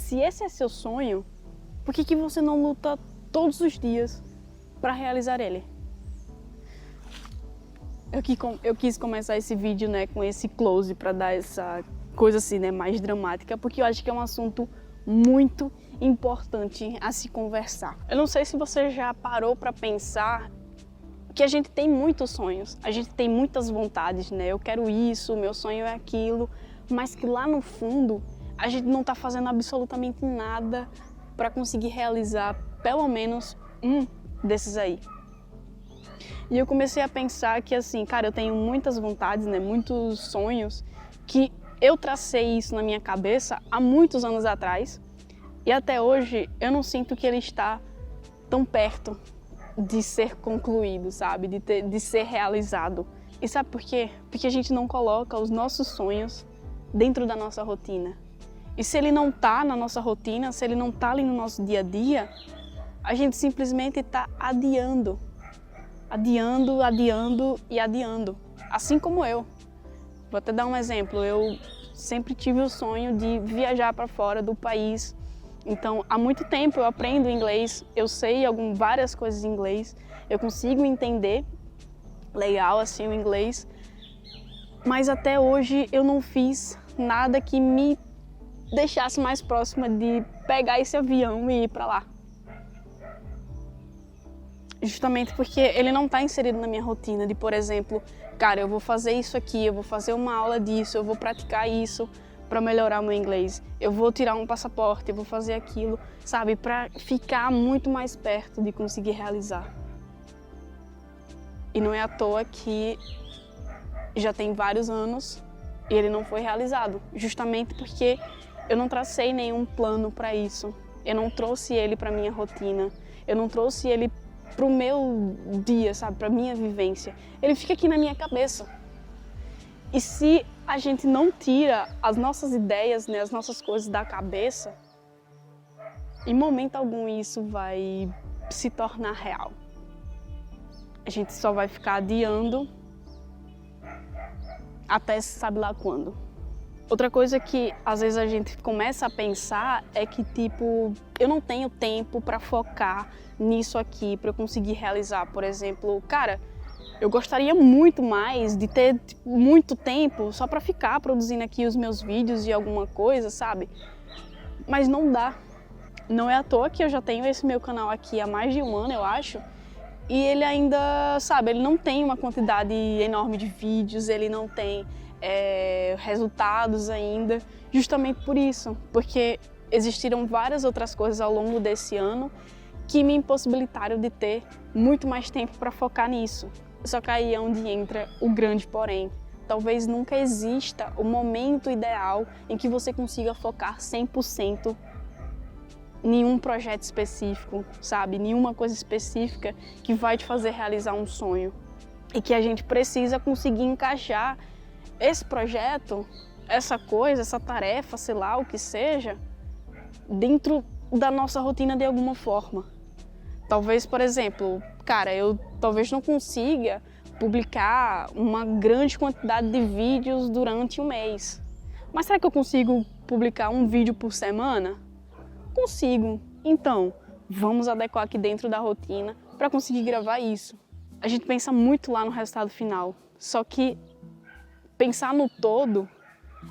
se esse é seu sonho, por que você não luta todos os dias para realizar ele? Eu quis começar esse vídeo, né, com esse close para dar essa coisa assim, né, mais dramática, porque eu acho que é um assunto muito importante a se conversar. Eu não sei se você já parou para pensar que a gente tem muitos sonhos, a gente tem muitas vontades, né? Eu quero isso, meu sonho é aquilo, mas que lá no fundo a gente não está fazendo absolutamente nada para conseguir realizar pelo menos um desses aí. E eu comecei a pensar que assim, cara, eu tenho muitas vontades, né, muitos sonhos, que eu tracei isso na minha cabeça há muitos anos atrás e até hoje eu não sinto que ele está tão perto de ser concluído, sabe, de ser realizado. E sabe por quê? Porque a gente não coloca os nossos sonhos dentro da nossa rotina. E se ele não tá na nossa rotina, se ele não tá ali no nosso dia a dia, a gente simplesmente está adiando. Adiando, adiando e adiando. Assim como eu. Vou até dar um exemplo. Eu sempre tive o sonho de viajar para fora do país. Então, há muito tempo eu aprendo inglês, eu sei várias coisas em inglês, eu consigo entender legal assim o inglês, mas até hoje eu não fiz nada que me deixasse mais próxima de pegar esse avião e ir para lá. Justamente porque ele não está inserido na minha rotina de, por exemplo, cara, eu vou fazer isso aqui, eu vou fazer uma aula disso, eu vou praticar isso para melhorar o meu inglês, eu vou tirar um passaporte, eu vou fazer aquilo, sabe, para ficar muito mais perto de conseguir realizar. E não é à toa que já tem vários anos e ele não foi realizado, justamente porque eu não tracei nenhum plano para isso, eu não trouxe ele para minha rotina, eu não trouxe ele para o meu dia, sabe, para minha vivência. Ele fica aqui na minha cabeça. E se a gente não tira as nossas ideias, né, as nossas coisas da cabeça, em momento algum isso vai se tornar real. A gente só vai ficar adiando até sabe lá quando. Outra coisa que às vezes a gente começa a pensar é que, tipo, eu não tenho tempo para focar nisso aqui, para eu conseguir realizar. Por exemplo, cara, eu gostaria muito mais de ter muito tempo só para ficar produzindo aqui os meus vídeos e alguma coisa, sabe? Mas não dá. Não é à toa que eu já tenho esse meu canal aqui há mais de um ano, eu acho. E ele ainda, sabe, ele não tem uma quantidade enorme de vídeos, ele não tem resultados ainda, justamente por isso, porque existiram várias outras coisas ao longo desse ano que me impossibilitaram de ter muito mais tempo para focar nisso. Só que aí é onde entra o grande porém. Talvez nunca exista o momento ideal em que você consiga focar 100% em nenhum projeto específico, sabe? Nenhuma coisa específica que vai te fazer realizar um sonho. E que a gente precisa conseguir encaixar esse projeto, essa coisa, essa tarefa, sei lá, o que seja, dentro da nossa rotina de alguma forma. Talvez, por exemplo, cara, eu talvez não consiga publicar uma grande quantidade de vídeos durante um mês. Mas será que eu consigo publicar um vídeo por semana? Consigo. Então, vamos adequar aqui dentro da rotina para conseguir gravar isso. A gente pensa muito lá no resultado final, só que pensar no todo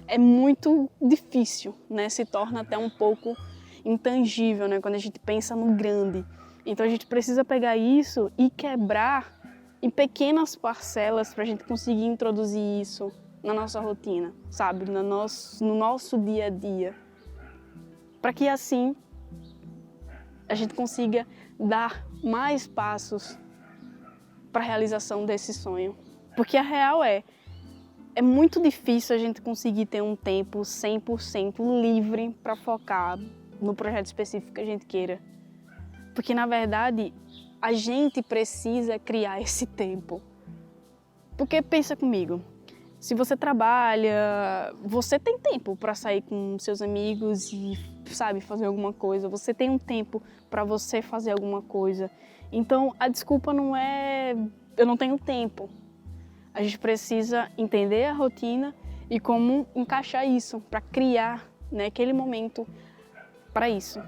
é muito difícil, né? Se torna até um pouco intangível, né? Quando a gente pensa no grande. Então a gente precisa pegar isso e quebrar em pequenas parcelas para a gente conseguir introduzir isso na nossa rotina, sabe? No nosso dia a dia. Para que assim a gente consiga dar mais passos para a realização desse sonho. Porque a real é muito difícil a gente conseguir ter um tempo 100% livre para focar no projeto específico que a gente queira. Porque, na verdade, a gente precisa criar esse tempo. Porque pensa comigo, se você trabalha, você tem tempo para sair com seus amigos e, sabe, fazer alguma coisa. Você tem um tempo para você fazer alguma coisa. Então, a desculpa não é eu não tenho tempo. A gente precisa entender a rotina e como encaixar isso para criar, né, aquele momento para isso.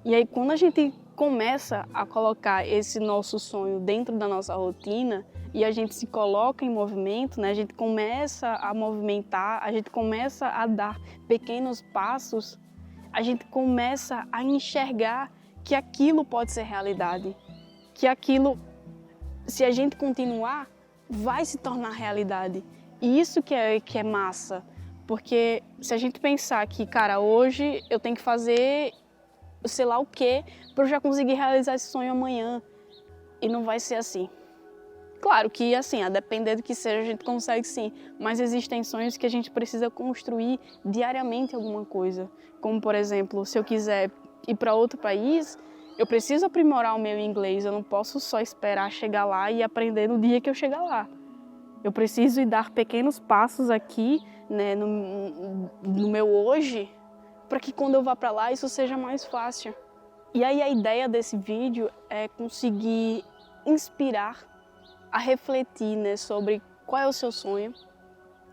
E aí quando a gente começa a colocar esse nosso sonho dentro da nossa rotina e a gente se coloca em movimento, né? A gente começa a movimentar, a gente começa a dar pequenos passos, a gente começa a enxergar que aquilo pode ser realidade, que aquilo, se a gente continuar, vai se tornar realidade. E isso que é massa, porque se a gente pensar que, cara, hoje eu tenho que fazer sei lá o que para eu já conseguir realizar esse sonho amanhã, e não vai ser assim. Claro que, assim, a depender do que seja, a gente consegue sim, mas existem sonhos que a gente precisa construir diariamente alguma coisa. Como, por exemplo, se eu quiser ir para outro país, eu preciso aprimorar o meu inglês, eu não posso só esperar chegar lá e aprender no dia que eu chegar lá. Eu preciso ir dar pequenos passos aqui, né, no meu hoje, para que quando eu vá para lá isso seja mais fácil. E aí a ideia desse vídeo é conseguir inspirar a refletir, né, sobre qual é o seu sonho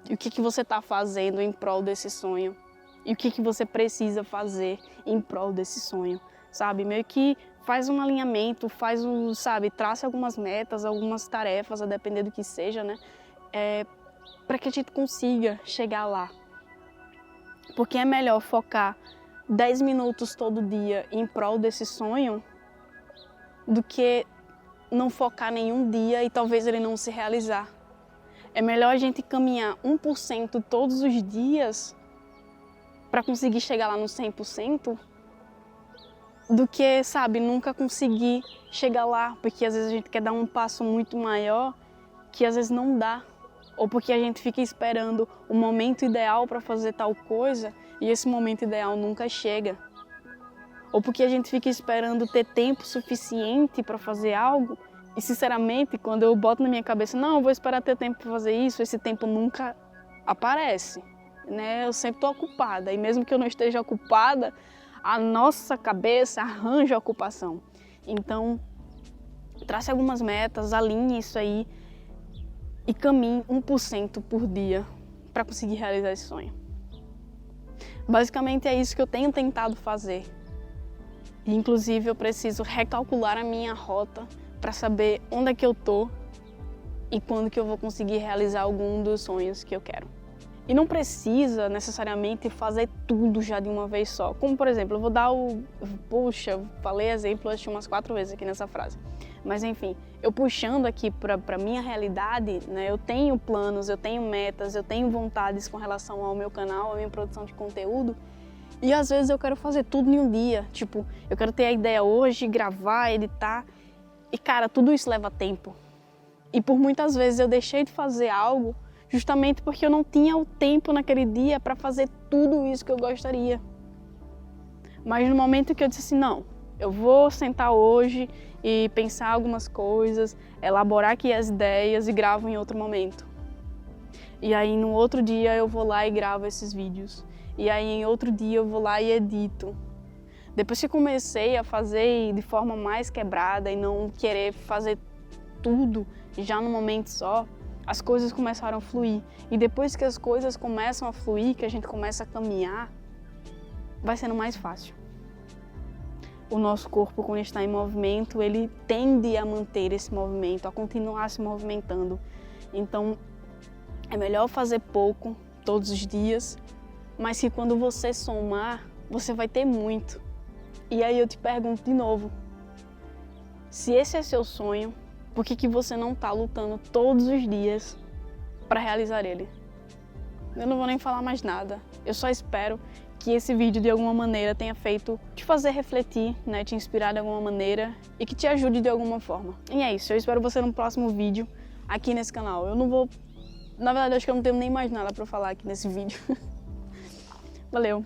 e o que você está fazendo em prol desse sonho e o que você precisa fazer em prol desse sonho, sabe? Meio que faz um alinhamento, traça algumas metas, algumas tarefas, a depender do que seja, né? Para que a gente consiga chegar lá. Porque é melhor focar 10 minutos todo dia em prol desse sonho do que não focar nenhum dia e talvez ele não se realizar. É melhor a gente caminhar 1% todos os dias para conseguir chegar lá no 100% do que, sabe, nunca conseguir chegar lá, porque às vezes a gente quer dar um passo muito maior que às vezes não dá. Ou porque a gente fica esperando o momento ideal para fazer tal coisa e esse momento ideal nunca chega. Ou porque a gente fica esperando ter tempo suficiente para fazer algo e, sinceramente, quando eu boto na minha cabeça, não, eu vou esperar ter tempo para fazer isso, esse tempo nunca aparece, né? Eu sempre estou ocupada e mesmo que eu não esteja ocupada, a nossa cabeça arranja ocupação. Então, trace algumas metas, alinhe isso aí e caminhe 1% por dia para conseguir realizar esse sonho. Basicamente é isso que eu tenho tentado fazer. E, inclusive eu preciso recalcular a minha rota para saber onde é que eu tô e quando que eu vou conseguir realizar algum dos sonhos que eu quero. E não precisa necessariamente fazer tudo já de uma vez só. Como, por exemplo, eu vou dar falei exemplo acho umas 4 vezes aqui nessa frase. Mas enfim, eu puxando aqui para minha realidade, né, eu tenho planos, eu tenho metas, eu tenho vontades com relação ao meu canal, à minha produção de conteúdo. E às vezes eu quero fazer tudo em um dia. Tipo, eu quero ter a ideia hoje, gravar, editar. E cara, tudo isso leva tempo. E por muitas vezes eu deixei de fazer algo justamente porque eu não tinha o tempo naquele dia para fazer tudo isso que eu gostaria. Mas no momento que eu disse assim, não, eu vou sentar hoje e pensar algumas coisas, elaborar aqui as ideias e gravo em outro momento. E aí no outro dia eu vou lá e gravo esses vídeos. E aí em outro dia eu vou lá e edito. Depois que eu comecei a fazer de forma mais quebrada e não querer fazer tudo já num momento só, as coisas começaram a fluir. E depois que as coisas começam a fluir, que a gente começa a caminhar, vai sendo mais fácil. O nosso corpo, quando está em movimento, ele tende a manter esse movimento, a continuar se movimentando. Então, é melhor fazer pouco todos os dias, mas que quando você somar, você vai ter muito. E aí eu te pergunto de novo, se esse é seu sonho, por que você não está lutando todos os dias para realizar ele? Eu não vou nem falar mais nada, eu só espero que esse vídeo de alguma maneira tenha feito te fazer refletir, né, te inspirar de alguma maneira e que te ajude de alguma forma. E é isso, eu espero você no próximo vídeo aqui nesse canal. Na verdade, acho que eu não tenho nem mais nada para falar aqui nesse vídeo. Valeu!